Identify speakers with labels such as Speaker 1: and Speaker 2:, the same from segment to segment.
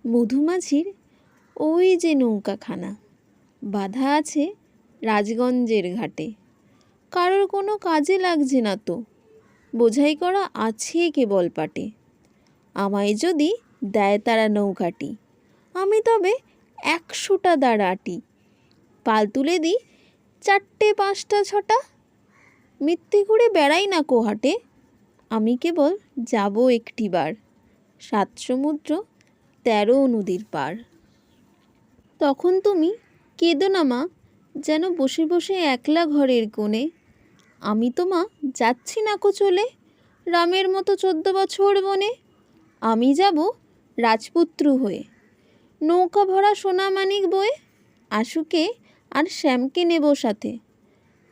Speaker 1: মধুমাছির ওই যে নৌকাখানা বাঁধা আছে রাজগঞ্জের ঘাটে। কারোর কোনো কাজে লাগছে না তো, বোঝাই করা আছে কেবল পাটে। আমায় যদি দেয় তারা নৌকাটি, আমি তবে 100টা দাঁড়াটি। পাল তুলে দিই 4টে 5টা 6টা, মিথ্যে ঘুরে বেড়াই না কোহাটে। আমি কেবল যাব একটিবার 7 সমুদ্র 13 নদীর পার। তখন তুমি কেঁদো না মা, যেন বসে বসে একলা ঘরের কোণে। আমি তো মা যাচ্ছি না কো চলে, রামের মতো 14 বছর বনে। আমি যাব রাজপুত্র হয়ে, নৌকা ভরা সোনা মানিক বয়ে। আশুকে আর শ্যামকে নেব সাথে,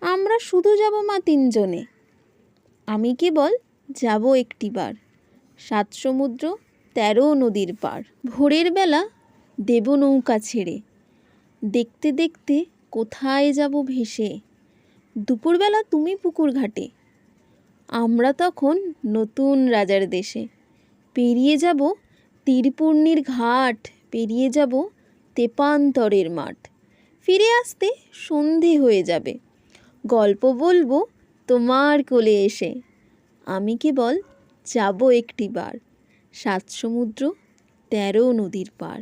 Speaker 1: আমরা শুধু যাব মা 3 জনে। আমি কেবল যাব একটিবার 7 সমুদ্র 13 নদীর পার। ভোরের বেলা দেব নৌকা ছেড়ে, দেখতে দেখতে কোথায় যাব ভেসে। দুপুরবেলা তুমি পুকুর ঘাটে, আমরা তখন নতুন রাজার দেশে। পেরিয়ে যাব তীরপূর্ণির ঘাট, পেরিয়ে যাব তেপান্তরের মাঠ। ফিরে আসতে সন্ধে হয়ে যাবে, গল্প বলবো তোমার কোলে এসে। আমি কেবল যাব একটিবার 7 সমুদ্র 13 নদীর পার।